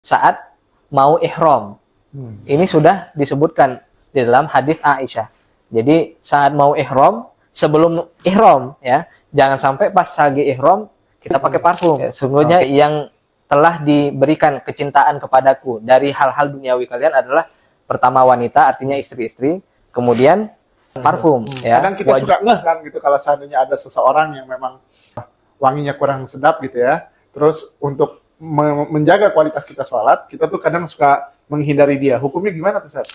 saat mau ihram. Ini sudah disebutkan di dalam hadis Aisyah. Jadi saat mau ihram, sebelum ihram ya, jangan sampai pas lagi ihram kita pakai parfum. Ya, sungguhnya yang telah diberikan kecintaan kepadaku dari hal-hal duniawi kalian adalah pertama wanita, artinya istri-istri, kemudian parfum. Ya. Kadang kita suka ngeh kan gitu kalau seandainya ada seseorang yang memang wanginya kurang sedap gitu ya. Terus untuk menjaga kualitas kita sholat, kita tuh kadang suka menghindari dia. Hukumnya gimana tuh, Ustaz?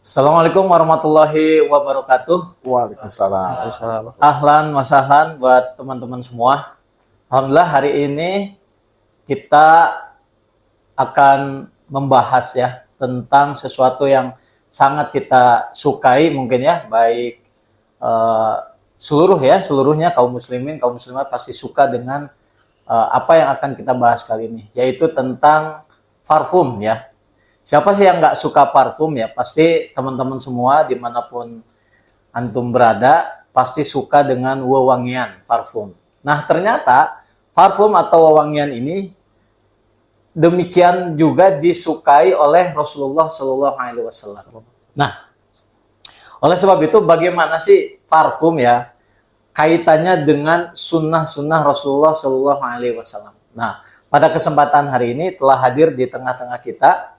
Assalamualaikum warahmatullahi wabarakatuh. Waalaikumsalam. Ahlan wa sahlan buat teman-teman semua. Alhamdulillah hari ini kita akan membahas ya tentang sesuatu yang sangat kita sukai mungkin ya, baik seluruhnya kaum muslimin, kaum muslimat pasti suka dengan apa yang akan kita bahas kali ini, yaitu tentang parfum ya. Siapa sih yang nggak suka parfum ya? Pasti teman-teman semua dimanapun antum berada pasti suka dengan wewangian parfum. Nah ternyata parfum atau wewangian ini demikian juga disukai oleh Rasulullah Shallallahu Alaihi Wasallam. Nah oleh sebab itu bagaimana sih parfum ya kaitannya dengan sunnah-sunnah Rasulullah Shallallahu Alaihi Wasallam. Nah pada kesempatan hari ini telah hadir di tengah-tengah kita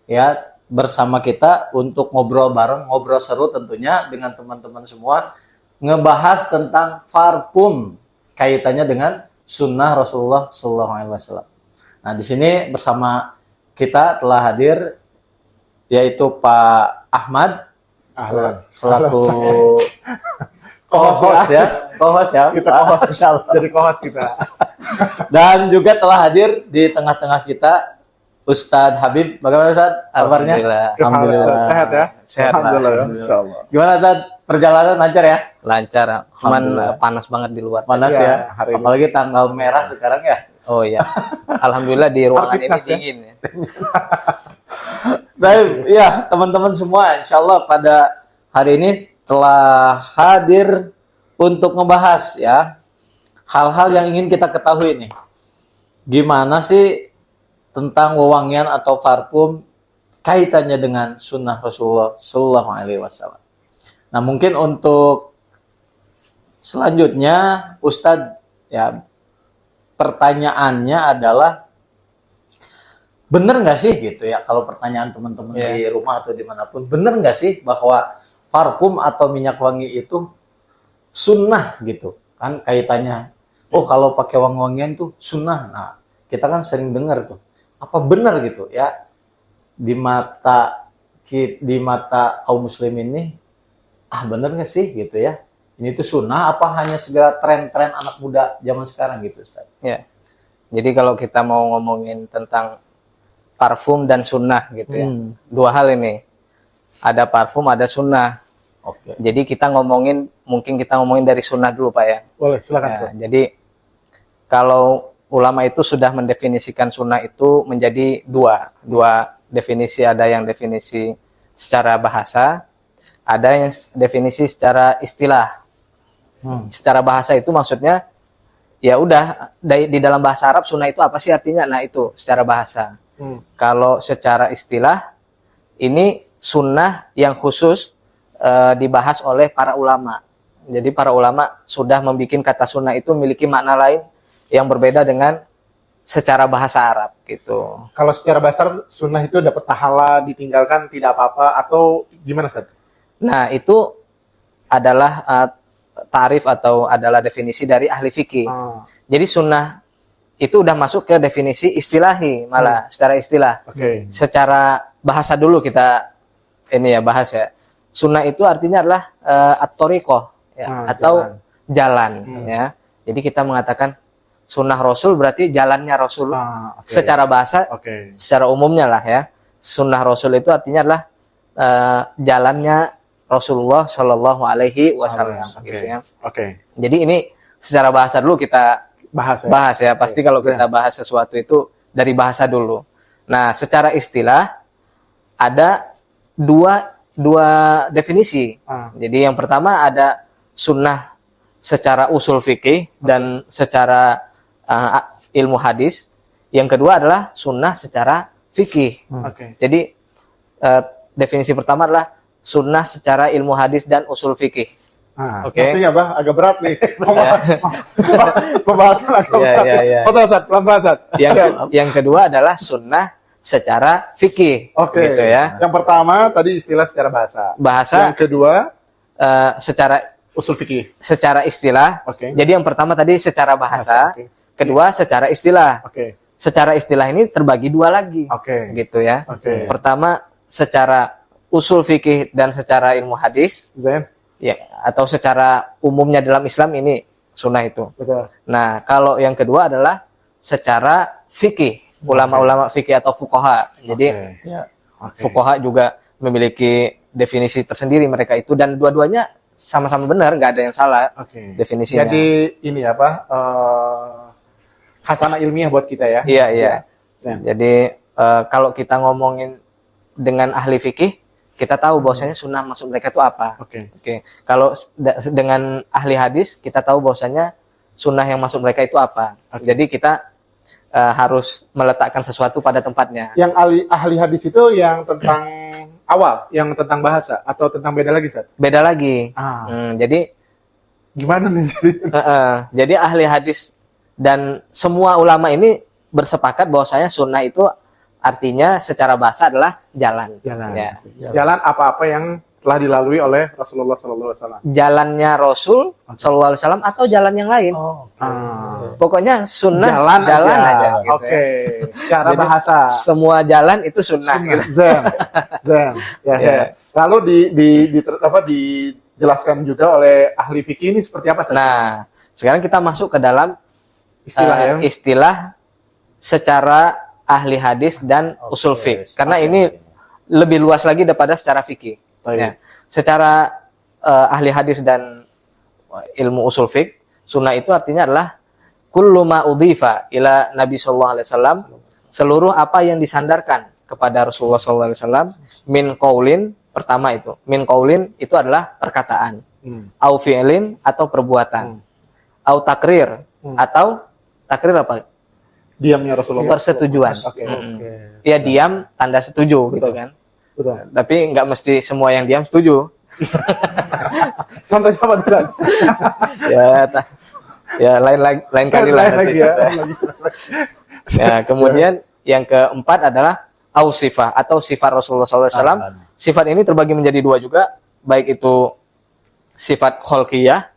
ya bersama kita untuk ngobrol bareng, ngobrol seru tentunya dengan teman-teman semua, ngebahas tentang parfum kaitannya dengan sunnah Rasulullah Shallallahu Alaihi Wasallam. Nah di sini bersama kita telah hadir yaitu Pak Ahmad selaku co-host ya, Kita co-host, insyaallah. Jadi co-host kita. Dan juga telah hadir di tengah-tengah kita Ustadz Habib. Bagaimana Ustadz kabarnya? Alhamdulillah. Sehat ya? Sehat, Alhamdulillah. Insyaallah. Gimana Ustadz? Perjalanan lancar ya? Lancar, cuman panas banget di luar. Panas Ya, ya? hari ini. Apalagi tanggal merah sekarang ya? Oh iya. Alhamdulillah di ruangan ini Aktivitas ya? dingin ya. Baik, ya teman-teman semua, insya Allah pada hari ini telah hadir untuk ngebahas ya hal-hal yang ingin kita ketahui nih. Gimana sih tentang wewangian atau parfum kaitannya dengan sunnah Rasulullah Shallallahu Alaihi Wasallam. Nah mungkin untuk selanjutnya Ustadz ya pertanyaannya adalah bener nggak sih gitu ya, kalau pertanyaan teman-teman di rumah atau dimanapun, bener nggak sih bahwa parfum atau minyak wangi itu sunnah gitu kan kaitannya? Oh kalau pakai wangi-wangian tuh sunnah. Nah kita kan sering dengar tuh, apa benar gitu ya di mata kaum muslim ini, bener nggak sih gitu ya, ini tuh sunnah apa hanya segala tren-tren anak muda zaman sekarang gitu Ustaz? Ya. Jadi kalau kita mau ngomongin tentang parfum dan sunnah gitu ya. Dua hal ini. Ada parfum, ada sunnah. Oke. Jadi mungkin kita ngomongin dari sunnah dulu Pak ya. Boleh, silakan. Ya, jadi kalau ulama itu sudah mendefinisikan sunnah itu menjadi dua definisi. Ada yang definisi secara bahasa, ada yang definisi secara istilah. Secara bahasa itu maksudnya ya udah di dalam bahasa Arab sunnah itu apa sih artinya? Nah itu secara bahasa. Kalau secara istilah ini sunnah yang khusus dibahas oleh para ulama. Jadi para ulama sudah membuat kata sunnah itu memiliki makna lain yang berbeda dengan secara bahasa Arab gitu. Kalau secara bahasa sunnah itu dapat pahala, ditinggalkan tidak apa-apa, atau gimana Ustaz? Nah itu adalah tarif atau adalah definisi dari ahli fikih. Jadi sunnah itu udah masuk ke definisi istilahi malah secara istilah. Secara bahasa dulu kita ini ya bahas ya. Sunnah itu artinya adalah at-thoriqah ya, atau jalan ya. Jadi kita mengatakan sunnah Rasul berarti jalannya Rasul. Secara bahasa, secara umumnya lah ya. Sunnah Rasul itu artinya adalah jalannya Rasulullah Shallallahu Alaihi Wasallam. Gitu ya. Jadi ini secara bahasa dulu kita bahas ya. Pasti kalau kita bahas sesuatu itu dari bahasa dulu. Nah, secara istilah ada dua definisi. Jadi yang pertama ada sunnah secara usul fikih dan secara ilmu hadis, yang kedua adalah sunnah secara fikih. Oke. Jadi definisi pertama adalah sunnah secara ilmu hadis dan usul fikih. Nah, Oke. artinya bah agak berat nih. Pembahasan agak Iya, berat. iya, iya. Betul, Ustaz. Pelan-pelan, Ustaz. Yang kedua adalah sunnah secara fikih. Oke. Gitu ya. Yang pertama tadi istilah secara bahasa. Bahasa Yang kedua secara usul fikih. istilah. Oke. Jadi yang pertama tadi secara bahasa, Oke. kedua secara istilah. Oke. Secara istilah ini terbagi dua lagi. Oke. Gitu ya. Oke. Pertama secara usul fikih dan secara ilmu hadis, Zen. ya, atau secara umumnya dalam Islam ini sunnah itu. Betul. Nah, kalau yang kedua adalah secara fikih, ulama-ulama fikih atau fuqaha. Jadi Oke. Ya. Oke. fuqaha juga memiliki definisi tersendiri mereka itu, dan dua-duanya sama-sama benar, nggak ada yang salah Oke. definisinya. Jadi ini apa? Hasanah ilmiah buat kita ya. Iya, iya. Zen. Jadi kalau kita ngomongin dengan ahli fikih, kita tahu bahwasanya sunnah maksud mereka itu apa. Oke. Oke. Kalau dengan ahli hadis, kita tahu bahwasanya sunnah yang maksud mereka itu apa. Oke. Jadi kita harus meletakkan sesuatu pada tempatnya. Yang ahli hadis itu yang tentang awal, yang tentang bahasa atau tentang beda lagi, Ustaz? Beda lagi. Ah, Jadi gimana nih jadi? jadi ahli hadis dan semua ulama ini bersepakat bahwasanya sunnah itu artinya secara bahasa adalah jalan. Jalan. Ya. Jalan apa-apa yang telah dilalui oleh Rasulullah SAW. Jalannya Rasul Sallallahu Alaihi Wasallam atau jalan yang lain. Oh. Pokoknya sunnah Jalan aja. Gitu Oke. ya. Secara Jadi, bahasa. Semua jalan itu sunnah. Gitu. Zen. Zen. Ya, Ya. ya. Lalu dijelaskan juga oleh ahli fikih ini seperti apa, Ustaz? Nah, sekarang kita masuk ke dalam Istilah ya. istilah secara ahli hadis dan usul fiqh. Karena ini lebih luas lagi daripada secara fikih. Baik. Ya. Secara ahli hadis dan ilmu usul fiqh, sunnah itu artinya adalah kullu ma udhifa ila Nabi sallallahu alaihi wasallam, seluruh apa yang disandarkan kepada Rasulullah sallallahu alaihi wasallam, min qaulin, pertama itu. Min qaulin itu adalah perkataan. Au fi'lin atau perbuatan. Au takrir atau takrir apa? Diamnya Rasulullah. Persetujuan. Oke. Ya diam tanda setuju gitu kan. Betul. Tapi nggak mesti semua yang diam setuju. Contohnya apa, Ustaz? Ya lain kali lah. Lain nanti. lagi ya. Ya, kemudian yang keempat adalah ausifah atau sifat Rasulullah SAW. Sifat ini terbagi menjadi dua juga, baik itu sifat kholqiyah,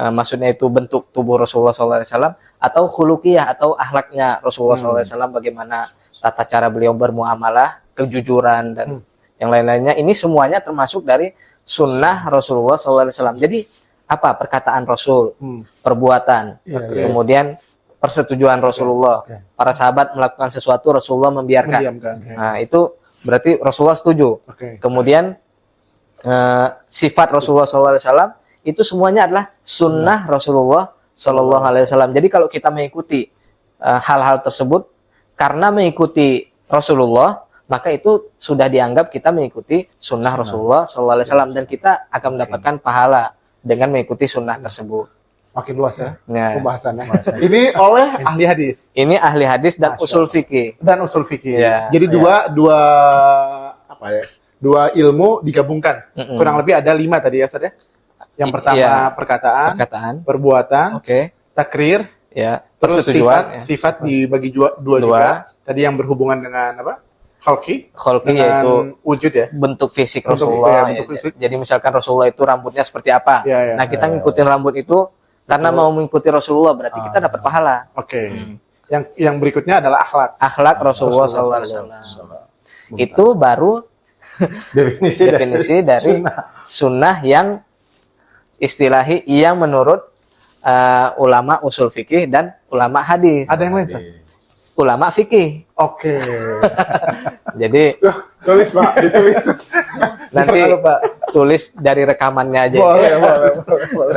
maksudnya itu bentuk tubuh Rasulullah SAW, atau khuluqiyah atau akhlaknya Rasulullah SAW, bagaimana tata cara beliau bermuamalah, kejujuran dan yang lain-lainnya. Ini semuanya termasuk dari sunnah Rasulullah SAW. Jadi apa? Perkataan Rasul, perbuatan, kemudian persetujuan Rasulullah. Para sahabat melakukan sesuatu, Rasulullah membiarkan. Mendiamkan. Nah, itu berarti Rasulullah setuju. Oke. Kemudian sifat Rasulullah SAW itu semuanya adalah sunnah Rasulullah SAW. Jadi kalau kita mengikuti hal-hal tersebut karena mengikuti Rasulullah, maka itu sudah dianggap kita mengikuti sunnah Rasulullah SAW, dan kita akan mendapatkan pahala dengan mengikuti sunnah tersebut. Makin luas ya Ya. pembahasannya. Ini oleh ahli hadis Ini ahli hadis dan usul fikih. dan usul fikih. Ya. Jadi dua apa ya? Dua ilmu digabungkan. Kurang lebih ada 5 tadi ya, Ustaz ya. Yang pertama Iya. perkataan, perbuatan, Oke. takrir, Ya. terus Persetujuan. sifat dibagi dua juga. Tadi yang berhubungan dengan apa? Khalqi, Kholqi dengan yaitu wujud ya. bentuk fisik Bentuk- Rasulullah. ya, bentuk fisik. Jadi misalkan Rasulullah itu rambutnya seperti apa. Ya, ya. Nah, kita ngikutin rambut itu karena mau mengikuti Rasulullah, berarti kita dapat pahala. Oke. Yang berikutnya adalah akhlak. Akhlak Rasulullah SAW. Itu baru definisi dari sunnah yang istilahi yang menurut ulama usul fikih dan ulama hadis. Ada yang lain, Ustaz? Ulama fikih. Oke. Jadi Tulis, Pak, ditulis. nanti Jangan lupa. tulis dari rekamannya aja. Boleh.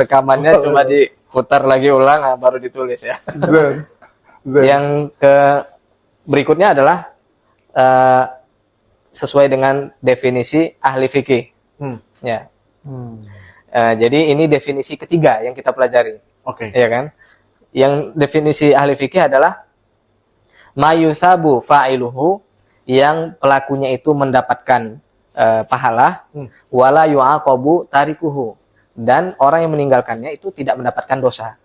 Rekamannya cuma diputar lagi ulang, baru ditulis ya. Zen. Yang berikutnya adalah sesuai dengan definisi ahli fikih. Ya. Jadi ini definisi ketiga yang kita pelajari, Oke. ya kan? Yang definisi ahli fikih adalah mayusabu fa'iluhu, yang pelakunya itu mendapatkan pahala, wala yu'aqabu tarikuhu, dan orang yang meninggalkannya itu tidak mendapatkan dosa.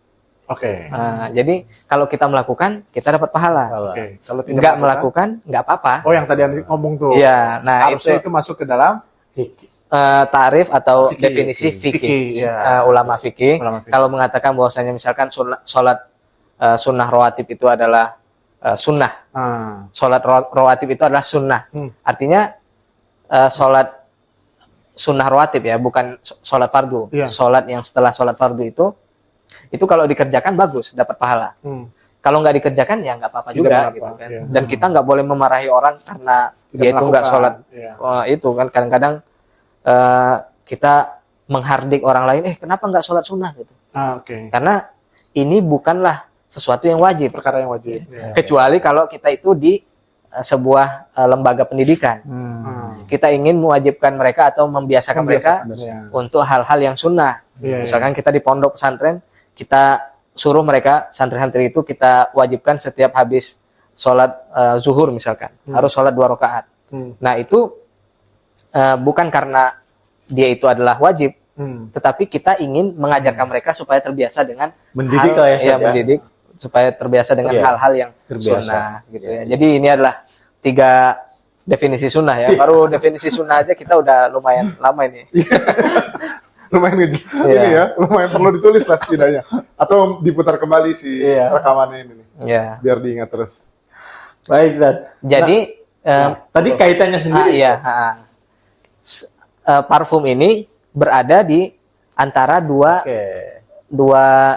Oke. Jadi kalau kita melakukan, kita dapat pahala. Oke. Kalau tidak Nggak melakukan, nggak apa-apa. Oh, yang tadi Anda ngomong tuh. Iya, nah Harusnya itu masuk ke dalam tarif atau Fikih. definisi fikih. Fikih, ya. Ulama fikih. Ulama fikih. Kalau mengatakan bahwasanya misalkan sholat sunnah rawatib itu adalah sunnah. Sholat rawatib itu adalah sunnah. Artinya sholat sunnah rawatib ya, bukan sholat fardu. Iya. Sholat yang setelah sholat fardu itu kalau dikerjakan bagus, dapat pahala. Kalau nggak dikerjakan ya nggak apa-apa Tidak juga mengapa, gitu kan. iya. Dan kita nggak boleh memarahi orang karena Tidak dia itu nggak melakukan, sholat. iya. Itu kan kadang-kadang kita menghardik orang lain, kenapa nggak sholat sunnah gitu. Oke. Karena ini bukanlah sesuatu yang wajib. Perkara yang wajib. Ya. Kecuali kalau kita itu di sebuah lembaga pendidikan. Kita ingin mewajibkan mereka atau membiasakan mereka Ya. untuk hal-hal yang sunnah. Iya, Misalkan kita di pondok pesantren, kita suruh mereka, santri-santri itu kita wajibkan setiap habis sholat zuhur misalkan, harus sholat 2 rakaat. Nah itu bukan karena dia itu adalah wajib, tetapi kita ingin mengajarkan mereka supaya terbiasa dengan Mendidik hal, lah ya, Ustaz, ya. mendidik supaya terbiasa dengan Iya. hal-hal yang Terbiasa. sunnah gitu Iya. ya. Jadi ini adalah 3 definisi sunnah ya. Baru definisi sunnah aja kita udah lumayan lama ini. Lumayan ini ya, lumayan perlu ditulis lah setidaknya. Atau diputar kembali si rekamannya ini nih, biar diingat terus. Baik, Ustaz. Jadi Tadi kaitannya sendiri. Parfum ini berada di antara dua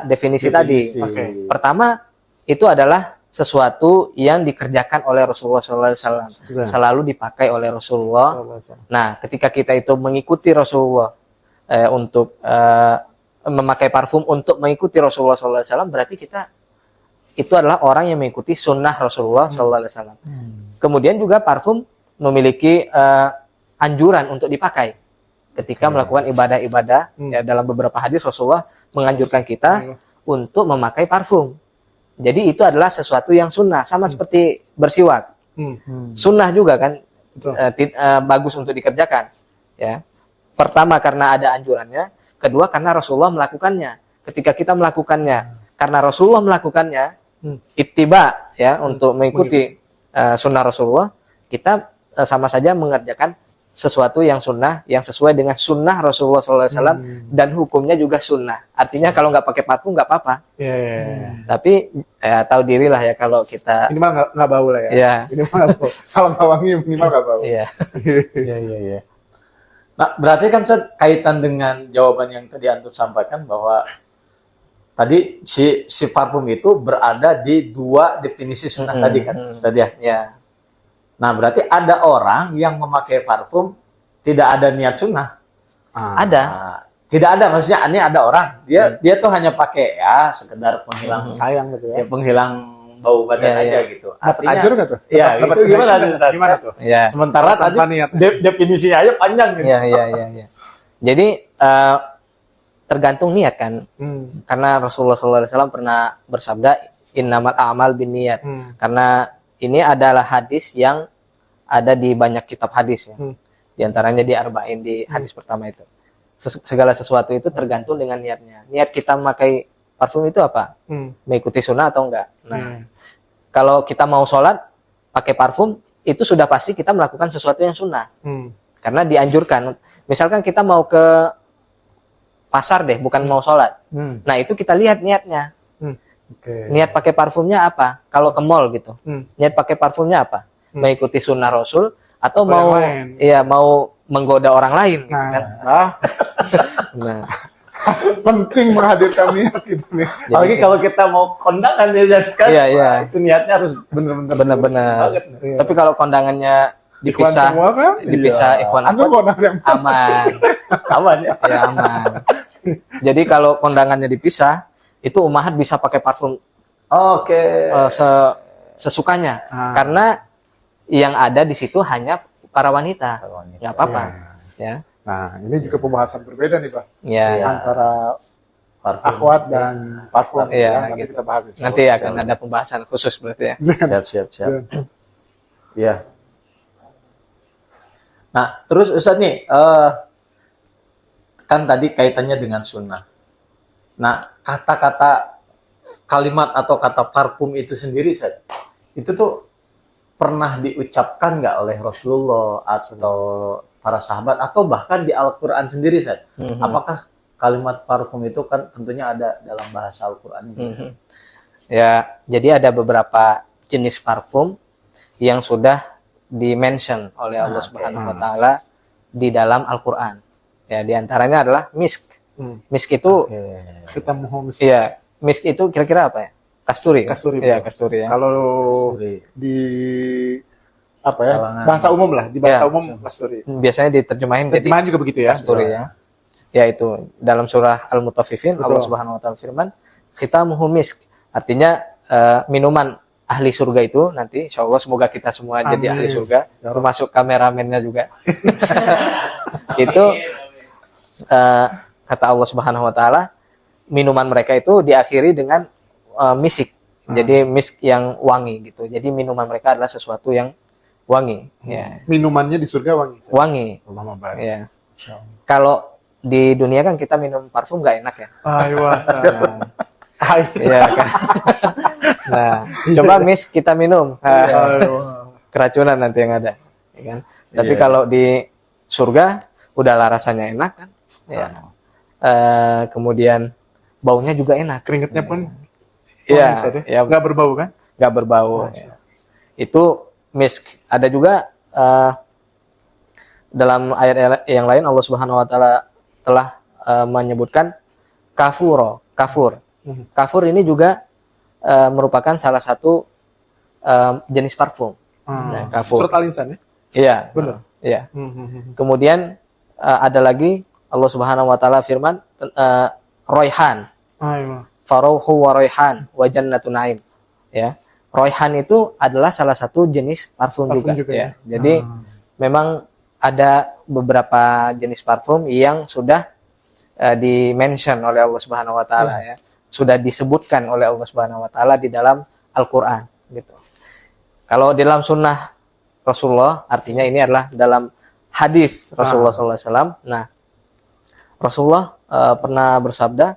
definisi tadi. Oke. Pertama itu adalah sesuatu yang dikerjakan oleh Rasulullah SAW, selalu dipakai oleh Rasulullah. Nah, ketika kita itu mengikuti Rasulullah untuk memakai parfum untuk mengikuti Rasulullah SAW, berarti kita itu adalah orang yang mengikuti sunnah Rasulullah SAW. Kemudian juga parfum memiliki anjuran untuk dipakai ketika melakukan ibadah-ibadah. Ya, dalam beberapa hadis Rasulullah menganjurkan kita untuk memakai parfum. Jadi itu adalah sesuatu yang sunnah, sama seperti bersiwak. Sunnah juga kan, bagus untuk dikerjakan. Ya, pertama karena ada anjurannya, kedua karena Rasulullah melakukannya. Ketika kita melakukannya karena Rasulullah melakukannya, ittiba ya, untuk mengikuti sunnah Rasulullah, kita sama saja mengerjakan sesuatu yang sunnah, yang sesuai dengan sunnah Rasulullah SAW, dan hukumnya juga sunnah. Artinya kalau nggak pakai parfum nggak apa-apa. Tapi tahu diri lah ya kalau kita minimal nggak bau lah ya. Minimal nggak bau. Kalau nggak wangi minimal nggak bau. Iya. Nah, berarti kan kaitan dengan jawaban yang tadi Antum sampaikan bahwa tadi si parfum itu berada di 2 definisi sunnah tadi kan, Ustaz ya? Ya. Nah, berarti ada orang yang memakai parfum tidak ada niat sunnah. Ada. Nah, tidak ada, maksudnya ini ada orang dia tuh hanya pakai ya sekedar penghilang Sayang gitu ya. penghilang bau badan aja gitu. Dapat ajur nggak tuh? Ya, Dapat itu gimana tuh? kenaikan? Gimana tuh? Ya. Sementara tadi Tanpa niat. definisinya aja panjang gitu. Ya. Jadi tergantung niat kan. Karena Rasulullah SAW pernah bersabda, innamal a'mal binniyat. Karena ini adalah hadis yang ada di banyak kitab hadis ya. Di antaranya di Arba'in, di hadis pertama itu. Segala sesuatu itu tergantung dengan niatnya. Niat kita memakai parfum itu apa? Mengikuti sunnah atau enggak? Nah, kalau kita mau sholat pakai parfum, itu sudah pasti kita melakukan sesuatu yang sunnah. Karena dianjurkan. Misalkan kita mau ke pasar deh, bukan mau sholat. Nah, itu kita lihat niatnya. Niat pakai parfumnya apa? Kalau ke mall gitu, niat pakai parfumnya apa? Mengikuti sunnah Rasul atau mau mau menggoda orang lain? Kan? Nah, penting menghadirkan niat itu nih. Apalagi kalau kita mau kondangan ya kan, itu niatnya harus benar-benar. Tapi kalau kondangannya dipisah, semua kan? Ikhwan Antum kondangan yang aman, aman ya. Ya aman. Jadi kalau kondangannya dipisah, itu umahat bisa pakai parfum sesukanya, karena yang ada di situ hanya para wanita, nggak apa-apa. Ya. Nah, ini juga pembahasan berbeda nih, Pak. Ya. Antara parfum. akhwat dan parfum. Iya, nanti gitu. kita bahas. insya Nanti Allah. akan ada pembahasan khusus berarti ya. Siap. Iya. Nah, terus Ustadz nih, kan tadi kaitannya dengan sunnah. Nah, kata-kata kalimat atau kata parfum itu sendiri, Ustadz, itu tuh pernah diucapkan nggak oleh Rasulullah atau para sahabat atau bahkan di Al-Quran sendiri, Ustadz? Apakah kalimat parfum itu kan tentunya ada dalam bahasa Al-Quran ini? Ya, jadi ada beberapa jenis parfum yang sudah di-mention oleh Allah Subhanahu wa taala di dalam Al-Qur'an. Ya, di antaranya adalah misk. Misk itu Kita mau iya, misk itu kira-kira apa ya? Kasturi. Kasturi, Iya, betul. kasturi ya. kalau Kasturi. di apa ya Kalangan. bahasa umum lah, di bahasa Ya. umum kasturi. Biasanya diterjemahin jadi Terjemahan juga begitu ya. kasturi ya. Yaitu dalam surah Al-Mutaffifin Allah Subhanahu wa taala firman, "Khitamuhu misk." Artinya minuman ahli surga itu nanti insya Allah semoga kita semua jadi ahli surga, termasuk kameramennya juga. Itu kata Allah Subhanahu wa taala, minuman mereka itu diakhiri dengan misik. Jadi misk yang wangi gitu. Jadi minuman mereka adalah sesuatu yang wangi. Ya. Minumannya di surga wangi. Wangi. Allahumma barik. Ya. Kalau di dunia kan kita minum parfum nggak enak ya. Iya kan. Nah, coba misk kita minum. Keracunan nanti yang ada. Ya kan? Tapi kalau di surga udahlah rasanya enak kan. Ya. Kemudian baunya juga enak. Keringetnya pun Iya, ya, nggak berbau kan? nggak berbau. Ya. Itu misk. Ada juga dalam ayat yang lain Allah Subhanahu wa taala telah menyebutkan kafur. Kafur ini juga merupakan salah satu jenis parfum. Nah, kafur. Surat Al-Insan ya? Iya. Benar. Iya. Kemudian ada lagi Allah Subhanahu wa taala firman royhan. Farauhu wa royhan wa jannatun naim. Ya. Royhan itu adalah salah satu jenis parfum juga ya. Jadi memang ada beberapa jenis parfum yang sudah di-mention oleh Allah Subhanahu wa taala ya. Sudah disebutkan oleh Allah Subhanahu wa taala di dalam Al-Qur'an gitu. Kalau di dalam sunnah Rasulullah artinya ini adalah dalam hadis Rasulullah SAW. Nah, Rasulullah pernah bersabda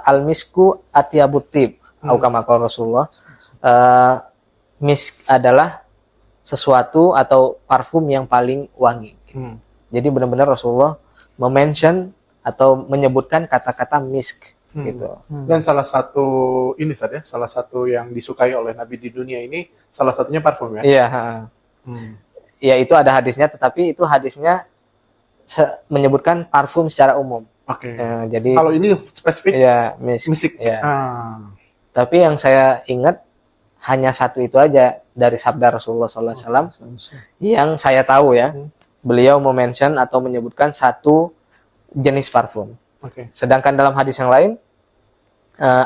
al-misku atyabut tib atau kama qala Rasulullah, misk adalah sesuatu atau parfum yang paling wangi. Jadi benar-benar Rasulullah memention atau menyebutkan kata-kata misk gitu. Dan salah satu ini saja, salah satu yang disukai oleh Nabi di dunia ini salah satunya parfum ya. Iya. Ya itu ada hadisnya, tetapi itu hadisnya menyebutkan parfum secara umum. Oke. Jadi kalau ini spesifik ya misk. Ya. Tapi yang saya ingat hanya satu itu aja dari sabda Rasulullah SAW yang saya tahu ya. Beliau memention atau menyebutkan satu jenis parfum. Sedangkan dalam hadis yang lain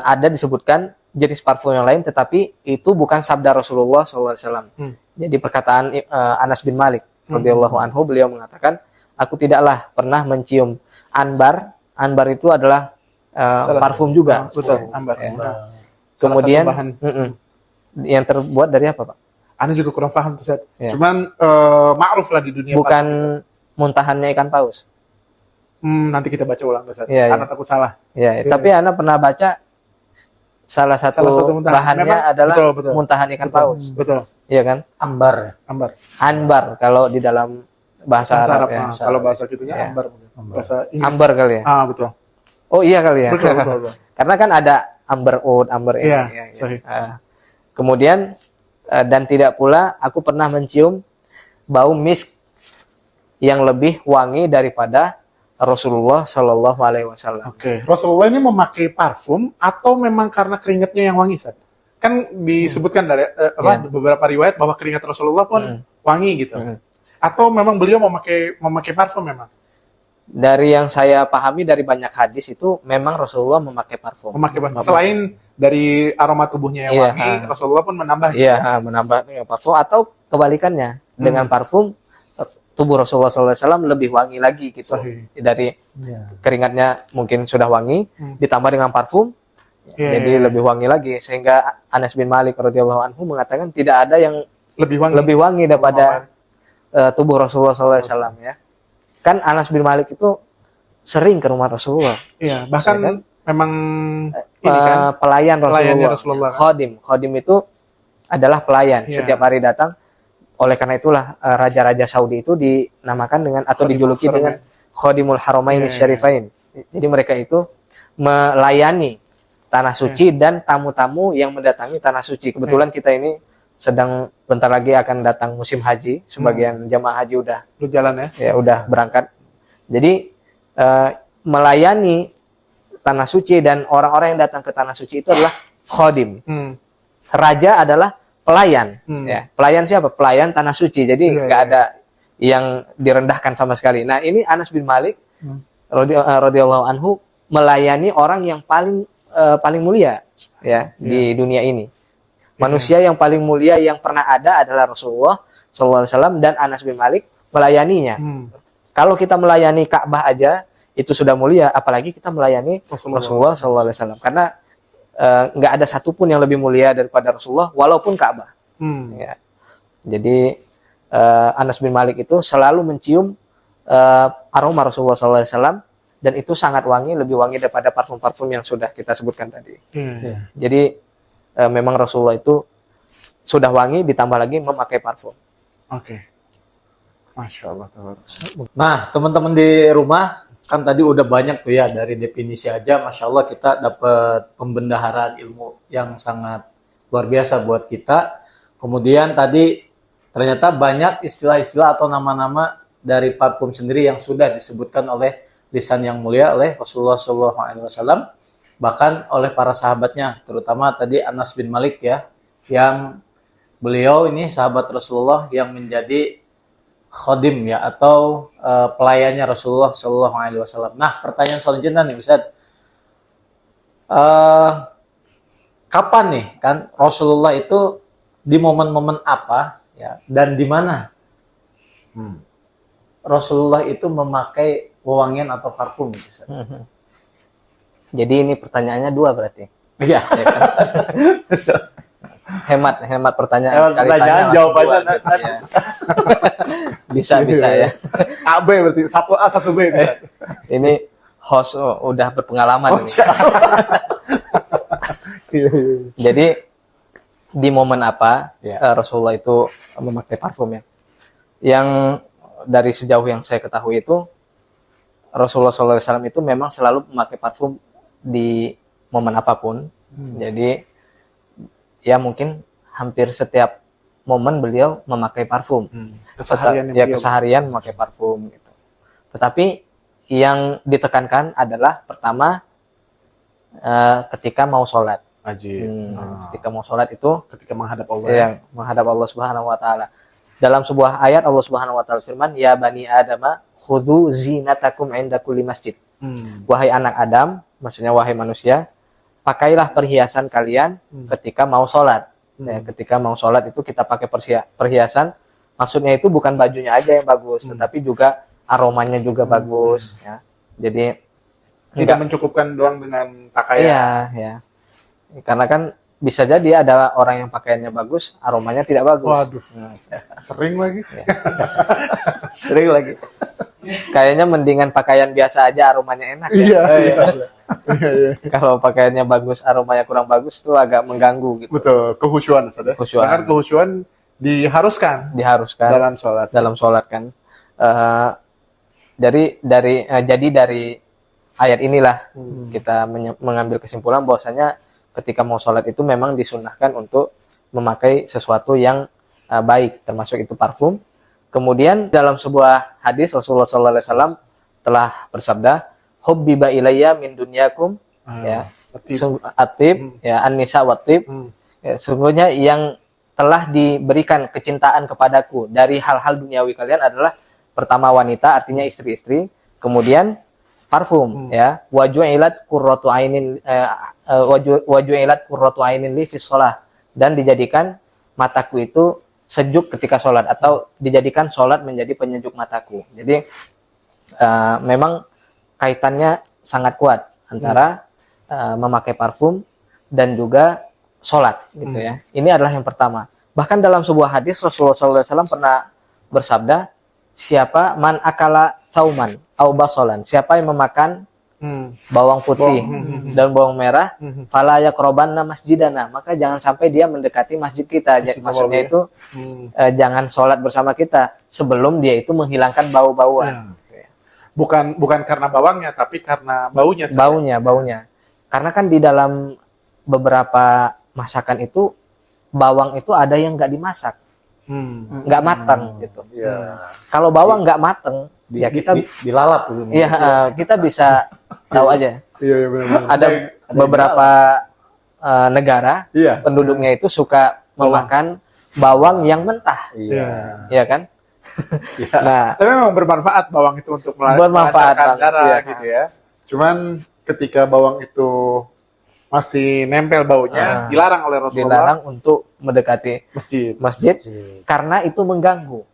ada disebutkan jenis parfum yang lain, tetapi itu bukan sabda Rasulullah SAW. Jadi perkataan Anas bin Malik radhiyallahu anhu, beliau mengatakan, aku tidaklah pernah mencium anbar. Anbar itu adalah parfum juga. Betul, ambar. Ya. Kemudian yang terbuat dari apa, Pak? Anda juga kurang paham tuh, Ustaz. Ya. Cuman ma'ruf lah di dunia. Bukan muntahannya ikan paus. Nanti kita baca ulang, Ustaz. Ya, Karena takut salah. Ya, tapi Anda pernah baca salah satu bahannya memang, adalah betul. muntahan ikan paus. Betul. Iya kan? Ambar. Anbar kalau di dalam bahasa Arab ya. Kalau bahasa kitunya Ya. ambar. Bahasa Inggris. Ambar kali ya. Betul. Oh iya kali ya. Betul. Karena kan ada amber oud, amber ini. Iya, sahih. Kemudian dan tidak pula aku pernah mencium bau misk yang lebih wangi daripada Rasulullah Shallallahu Alaihi Wasallam. Oke. Rasulullah ini memakai parfum atau memang karena keringatnya yang wangi, Ustaz? Kan disebutkan dari beberapa riwayat bahwa keringat Rasulullah pun wangi gitu. Atau memang beliau memakai parfum memang? Dari yang saya pahami dari banyak hadis itu memang Rasulullah memakai parfum. Selain dari aroma tubuhnya yang wangi, Rasulullah pun menambah. Iya, menambah dengan parfum atau kebalikannya dengan parfum tubuh Rasulullah SAW lebih wangi lagi gitu. Sahih. Dari Ya. keringatnya mungkin sudah wangi, ditambah dengan parfum, Iya, jadi iya, iya. lebih wangi lagi. Sehingga Anas bin Malik radhiyallahu anhu mengatakan tidak ada yang Lebih wangi daripada tubuh Rasulullah SAW ya. Kan Anas bin Malik itu sering ke rumah Rasulullah. Iya, bahkan Ya kan? memang ini kan Pelayan pelayannya Rasulullah. Rasulullah. Khodim itu adalah pelayan. Iya. Setiap hari datang. Oleh karena itulah raja-raja Saudi itu dinamakan dengan atau Khodimul dijuluki dengan Khodimul Haramain Iya, iya, Syarifain. Jadi mereka itu melayani tanah suci dan tamu-tamu yang mendatangi tanah suci. Kebetulan kita ini sedang bentar lagi akan datang musim haji. Sebagian jamaah haji udah lu jalan ya. udah berangkat. Jadi melayani tanah suci dan orang-orang yang datang ke tanah suci itu adalah khodim. Raja adalah pelayan. Ya, pelayan siapa? Pelayan tanah suci. Jadi Iya, nggak iya. ada yang direndahkan sama sekali. Nah, ini Anas bin Malik radhiyallahu anhu melayani orang yang paling mulia ya di dunia ini. Manusia yang paling mulia yang pernah ada adalah Rasulullah SAW dan Anas bin Malik melayaninya. Kalau kita melayani Ka'bah aja itu sudah mulia, apalagi kita melayani Rasulullah SAW. Karena nggak ada satupun yang lebih mulia daripada Rasulullah, walaupun Ka'bah. Ya. Jadi Anas bin Malik itu selalu mencium aroma Rasulullah SAW dan itu sangat wangi, lebih wangi daripada parfum-parfum yang sudah kita sebutkan tadi. Jadi memang Rasulullah itu sudah wangi, ditambah lagi memakai parfum. Oke. Masya Allah. Nah, teman-teman di rumah, kan tadi udah banyak tuh ya dari definisi aja. Masya Allah kita dapat pembendaharaan ilmu yang sangat luar biasa buat kita. Kemudian tadi ternyata banyak istilah-istilah atau nama-nama dari parfum sendiri yang sudah disebutkan oleh lisan yang mulia oleh Rasulullah SAW, bahkan oleh para sahabatnya, terutama tadi Anas bin Malik ya, yang beliau ini sahabat Rasulullah yang menjadi khodim ya atau pelayannya Rasulullah SAW. Nah, pertanyaan selanjutnya nih Ustaz, kapan nih kan Rasulullah itu di momen-momen apa ya dan di mana Rasulullah itu memakai wewangian atau parfum gitu, Ustaz? Jadi ini pertanyaannya dua berarti. Iya. Ya kan? hemat pertanyaan. Hemat Sekali pertanyaan, tanya langsung jawabannya dua. nanti. Ya. bisa ya. AB berarti 1A 1B. Ini host udah berpengalaman ini. Jadi di momen apa Rasulullah itu memakai parfum ya? Yang dari sejauh yang saya ketahui itu Rasulullah SAW itu memang selalu memakai parfum di momen apapun. Jadi ya mungkin hampir setiap momen beliau memakai parfum. Keseharian memakai parfum gitu. Tetapi yang ditekankan adalah pertama ketika mau sholat. Ketika mau sholat itu Ketika menghadap Allah. yang menghadap Allah Subhanahu wa taala. Dalam sebuah ayat Allah Subhanahu wa taala firman, "Ya bani Adama, khudhu zinatakum 'inda kulli masjid." Wahai anak Adam, maksudnya wahai manusia, pakailah perhiasan kalian ketika mau sholat. Ya, ketika mau sholat itu kita pakai perhiasan. Maksudnya itu bukan bajunya aja yang bagus, tetapi juga aromanya juga bagus. Ya. Jadi tidak mencukupkan doang dengan pakaian. Iya, ya. Karena kan bisa jadi ada orang yang pakaiannya bagus, aromanya tidak bagus. Waduh, sering lagi. Sering lagi. Kayaknya mendingan pakaian biasa aja aromanya enak ya. Iya. Kalau pakaiannya bagus, aromanya kurang bagus itu agak mengganggu gitu. Betul, kehusuan saudara. Bahkan kehusuan diharuskan dalam sholat kan. Jadi dari ayat inilah kita mengambil kesimpulan bahwasanya ketika mau sholat itu memang disunahkan untuk memakai sesuatu yang baik, termasuk itu parfum. Kemudian dalam sebuah hadis Rasulullah SAW telah bersabda, "Hubbiba ilayya min dunyakum ya, atib ya an-nisa watib." Ya, sungguhnya yang telah diberikan kecintaan kepadaku dari hal-hal duniawi kalian adalah pertama wanita, artinya istri-istri, kemudian parfum ya, waju'ilat qurratu ainin waju'ilat qurratu ainin li fi shalah, dan dijadikan mataku itu sejuk ketika sholat atau dijadikan sholat menjadi penyejuk mataku. Jadi memang kaitannya sangat kuat antara memakai parfum dan juga sholat gitu ya. Ini adalah yang pertama. Bahkan dalam sebuah hadis Rasulullah SAW pernah bersabda, siapa man akala sauman au basolan, siapa yang memakan bawang putih dan bawang merah, fala yaqrabanna masjidana, maka jangan sampai dia mendekati masjid kita. Maksudnya itu jangan sholat bersama kita sebelum dia itu menghilangkan bau-bauan. Bukan karena bawangnya, tapi karena baunya. Baunya. Karena kan di dalam beberapa masakan itu bawang itu ada yang nggak dimasak, nggak matang gitu. Kalau bawang nggak matang, ya kita dilalap dulu. Iya, kita bisa tahu aja. Iya benar. Ada beberapa negara penduduknya itu suka memakan bawang yang mentah. Iya kan? Nah, tapi memang bermanfaat bawang itu untuk bermanfaat darah gitu ya. Cuman ketika bawang itu masih nempel baunya, dilarang oleh Rasulullah. Dilarang untuk mendekati masjid karena itu mengganggu,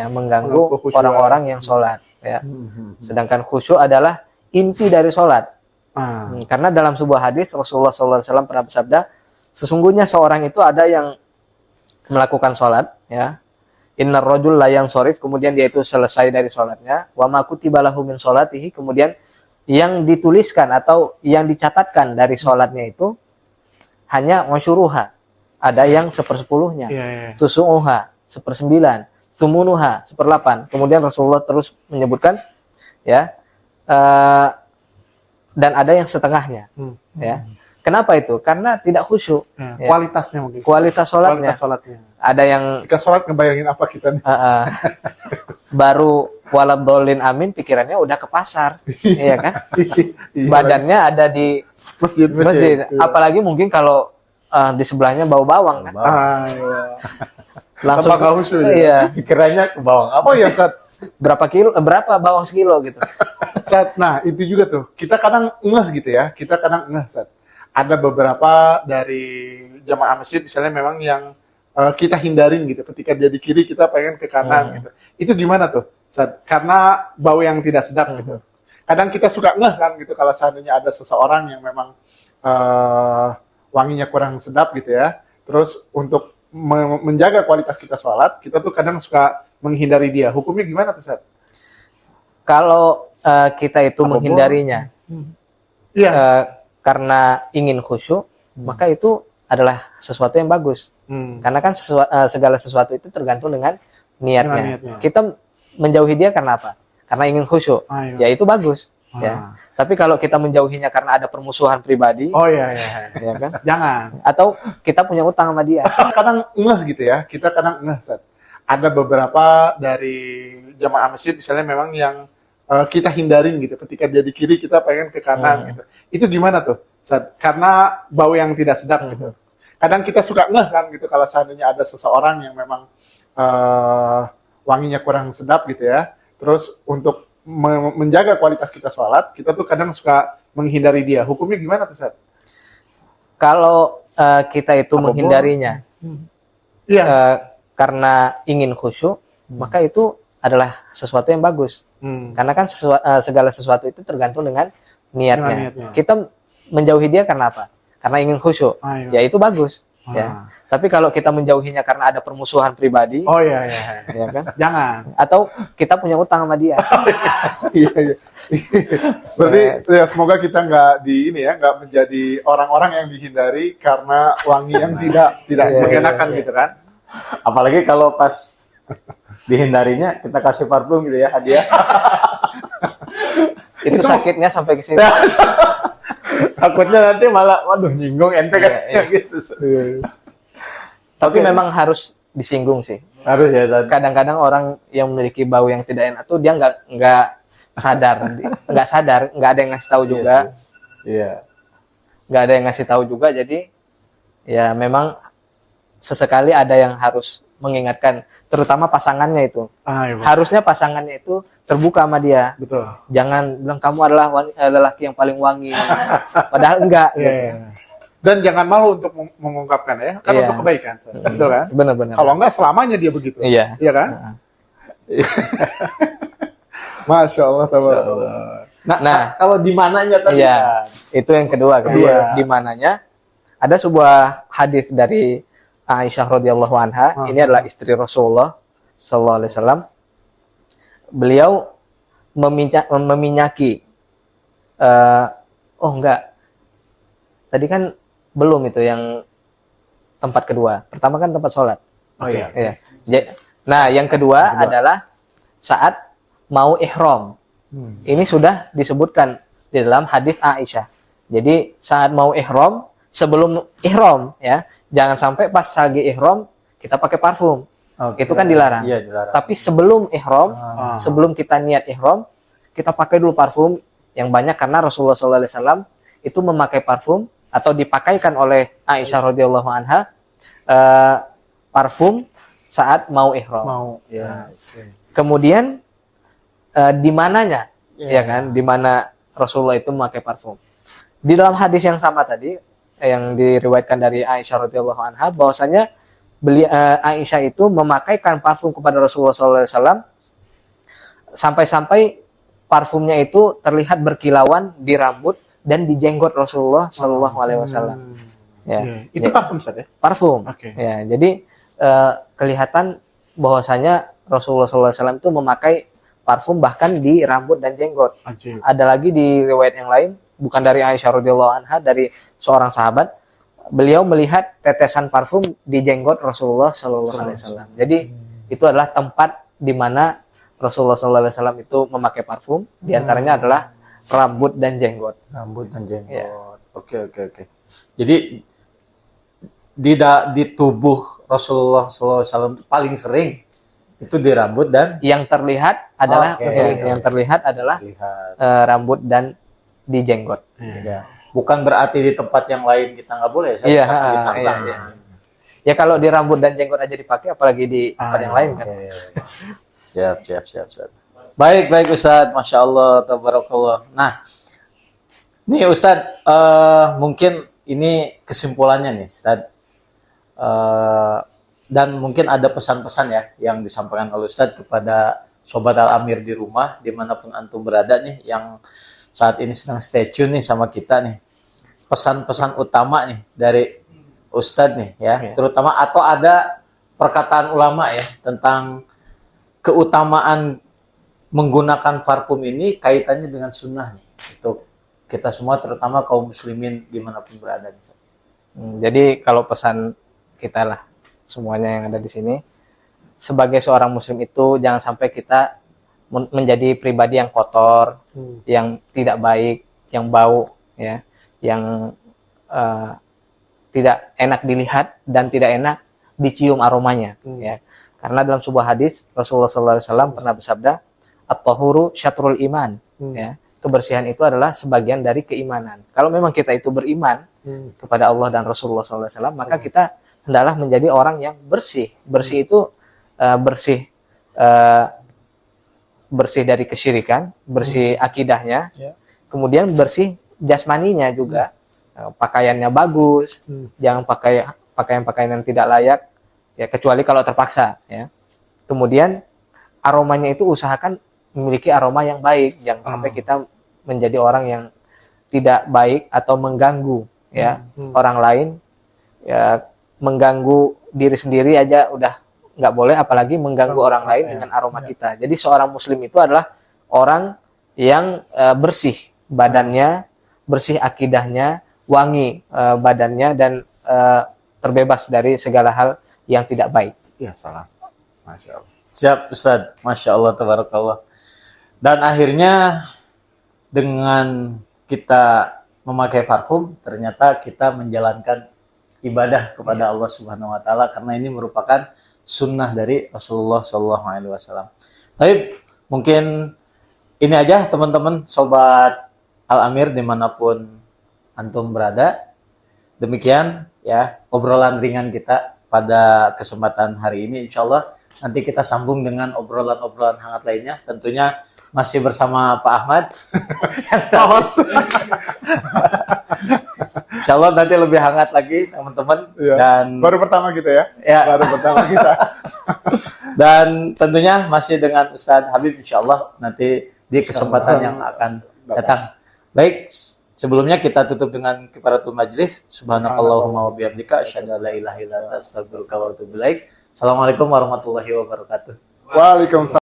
mengganggu orang-orang yang sholat. Ya. Sedangkan khusyuk adalah inti dari sholat. Karena dalam sebuah hadis Rasulullah SAW pernah bersabda, sesungguhnya seorang itu ada yang melakukan sholat, ya. Innar rajul la yansorif, kemudian dia itu selesai dari sholatnya, wa ma kutiba lahu min sholatihi, kemudian yang dituliskan atau yang dicatatkan dari sholatnya itu hanya masyuruha, ada yang 1/10-nya, tusu'uha 1/9, sumunuha 1/8. Kemudian Rasulullah terus menyebutkan, ya, dan ada yang setengahnya, ya. Kenapa itu? Karena tidak khusyuk. Ya. Kualitasnya mungkin. Kualitas sholatnya. Ada yang ketika sholat ngebayangin apa kita nih? Baru walad dolin amin, pikirannya udah ke pasar, iya kan? Badannya ada di masjid. Apalagi mungkin kalau di sebelahnya bau bawang kan? Langsung iya. Pikirannya ke bawang apa ya saat berapa bawang sekilo gitu. Nah itu juga tuh kita kadang gitu ya, saat ada beberapa dari jamaah masjid misalnya memang yang kita hindarin gitu, ketika dia di kiri kita pengen ke kanan gitu. Itu gimana tuh? Karena bau yang tidak sedap gitu. Kadang kita suka kan gitu kalau seandainya ada seseorang yang memang wanginya kurang sedap gitu ya. Terus untuk menjaga kualitas kita sholat, kita tuh kadang suka menghindari dia. Hukumnya gimana tuh, Sat? Kalau kita itu menghindarinya karena ingin khusyuk, maka itu adalah sesuatu yang bagus. Karena kan segala sesuatu itu tergantung dengan niatnya. Kita menjauhi dia karena apa? Karena ingin khusyuk. Ya itu bagus. Ya. Tapi kalau kita menjauhinya karena ada permusuhan pribadi, ya kan? Jangan. Atau kita punya utang sama dia. Kadang gitu ya. Kita kadang Sat. Ada beberapa dari jamaah masjid misalnya memang yang kita hindarin gitu. Ketika dia di kiri kita pengen ke kanan gitu. Itu gimana tuh? Sat? Karena bau yang tidak sedap gitu. Kadang kita suka kan gitu kalau seandainya ada seseorang yang memang wanginya kurang sedap gitu ya. Terus untuk menjaga kualitas kita sholat, kita tuh kadang suka menghindari dia. Hukumnya gimana tuh, Sat? Kalau kita itu menghindarinya karena ingin khusyuk, maka itu adalah sesuatu yang bagus. Karena kan segala sesuatu itu tergantung dengan niatnya. Kita menjauhi dia karena apa? Karena ingin khusyuk. Ya itu bagus. Ya. Tapi kalau kita menjauhinya karena ada permusuhan pribadi, ya kan? Jangan. Atau kita punya utang sama dia. Berarti ya semoga kita nggak menjadi orang-orang yang dihindari karena wangi yang tidak mengenakan gitu kan? Apalagi kalau pas dihindarinya kita kasih parfum gitu ya, hadiah. Itu sakitnya sampai ke sini. Takutnya nanti malah waduh nyinggung ente kan gitu. Tapi memang harus disinggung sih. Harus ya. Kadang-kadang orang yang memiliki bau yang tidak enak tuh dia nggak sadar, nggak ada yang ngasih tahu juga. Iya. Nggak ada yang ngasih tahu juga, jadi ya memang sesekali ada yang harus mengingatkan, terutama pasangannya itu. Harusnya pasangannya itu terbuka sama dia. Betul. Jangan bilang kamu adalah lelaki yang paling wangi. Padahal enggak. Gitu. Dan jangan malu untuk mengungkapkan ya, kan Iya. untuk kebaikan. Betul kan? Benar-benar. Kalau enggak selamanya dia begitu. Iya. Iya kan? Masya Allah, tabarakallah. Nah, kalau di mananya tadi Iya. kan? Itu yang kedua kan. Iya. Di mananya ada sebuah hadis dari Aisyah radhiyallahu anha. Ini adalah istri Rasulullah sallallahu alaihi wasallam. Beliau meminyaki oh enggak. Tadi kan belum itu yang tempat kedua. Pertama kan tempat sholat. Oh iya. Iya. Nah, yang kedua adalah saat mau ihram. Ini sudah disebutkan di dalam hadis Aisyah. Jadi saat mau ihram, sebelum ihram ya, jangan sampai pas lagi ihram kita pakai parfum. Oke. Itu kan dilarang. Iya, dilarang. Tapi sebelum ihram, sebelum kita niat ihram, kita pakai dulu parfum yang banyak karena Rasulullah SAW itu memakai parfum atau dipakaikan oleh Aisyah radhiyallahu anha parfum saat mau ihram. Mau. Ya. Kemudian di mananya, Ya. ya kan? Di mana Rasulullah itu memakai parfum. Di dalam hadis yang sama tadi yang diriwayatkan dari Aisyah radhiyallahu anha bahwasanya Aisyah itu memakaikan parfum kepada Rasulullah SAW sampai-sampai parfumnya itu terlihat berkilauan di rambut dan di jenggot Rasulullah Shallallahu Alaihi Wasallam. Ya, Iya. Itu parfum Ustaz ya? parfum. Oke. Ya, jadi kelihatan bahwasanya Rasulullah SAW itu memakai parfum bahkan di rambut dan jenggot. Ajib. Ada lagi di riwayat yang lain, bukan dari Aisyah radhiyallahu anha, dari seorang sahabat, beliau melihat tetesan parfum di jenggot Rasulullah Shallallahu Alaihi Wasallam. Jadi itu adalah tempat di mana Rasulullah Shallallahu Alaihi Wasallam itu memakai parfum. Di antaranya adalah rambut dan jenggot. Rambut dan jenggot. Ya. Oke. Jadi di tubuh Rasulullah SAW itu paling sering itu di rambut dan Yang terlihat adalah Oke. yang terlihat adalah lihat. rambut dan di jenggot. Ya. Bukan berarti di tempat yang lain kita nggak boleh. Iya, Misalkan di tampang. iya. Ya kalau di rambut dan jenggot aja dipakai, apalagi di tempat yang lain kan. Oke. Siap. Baik Ustadz, Masya Allah, tabarakallah. Nah, nih Ustadz, mungkin ini kesimpulannya nih Ustadz. Dan mungkin ada pesan-pesan ya yang disampaikan oleh Ustadz kepada Sobat Al-Amir di rumah, dimanapun antum berada nih, yang saat ini sedang stay tune nih sama kita nih. Pesan-pesan utama nih dari Ustadz nih ya, terutama atau ada perkataan ulama ya tentang keutamaan menggunakan parfum ini kaitannya dengan sunnah nih untuk kita semua, terutama kaum muslimin dimanapun berada nih. Jadi kalau pesan kita lah semuanya yang ada di sini, sebagai seorang muslim itu jangan sampai kita menjadi pribadi yang kotor, yang tidak baik, yang bau ya, yang tidak enak dilihat dan tidak enak dicium aromanya ya. Karena dalam sebuah hadis Rasulullah SAW pernah bersabda, at-tahuru syatrul iman ya. Kebersihan itu adalah sebagian dari keimanan. Kalau memang kita itu beriman kepada Allah dan Rasulullah SAW, maka kita hendaklah menjadi orang yang bersih. Bersih itu bersih dari kesyirikan, bersih akidahnya, kemudian bersih jasmaninya juga. Pakaiannya bagus, jangan pakai pakaian-pakaian yang tidak layak, ya kecuali kalau terpaksa. Ya. Kemudian aromanya itu usahakan memiliki aroma yang baik, jangan sampai kita menjadi orang yang tidak baik atau mengganggu ya orang lain, ya mengganggu diri sendiri aja udah nggak boleh, apalagi mengganggu orang lain dengan aroma kita. Jadi seorang muslim itu adalah orang yang bersih badannya, bersih akidahnya, wangi badannya, dan terbebas dari segala hal yang tidak baik. Iya, salam. Masya Allah. Siap Ustadz, Masya Allah, tabarakallah. Dan akhirnya dengan kita memakai parfum, ternyata kita menjalankan ibadah kepada Allah Subhanahu Wa Taala, karena ini merupakan sunnah dari Rasulullah Sallallahu Alaihi Wasallam. Tapi mungkin ini aja teman-teman Sobat Al-Amir dimanapun antum berada. Demikian ya obrolan ringan kita pada kesempatan hari ini. Insya Allah nanti kita sambung dengan obrolan-obrolan hangat lainnya. Tentunya masih bersama Pak Ahmad yang Insya Allah nanti lebih hangat lagi teman-teman. Iya. Dan Baru pertama kita ya. Ya. Baru pertama kita. dan tentunya masih dengan Ustadz Habib insya Allah nanti di kesempatan yang akan datang. Baik, sebelumnya kita tutup dengan kifaratul majlis. Subhanakallahumma wa bihamdika asyhadu an la ilaha illa anta astaghfiruka wa atubu ilaik. Assalamualaikum warahmatullahi wabarakatuh. Waalaikumsalam.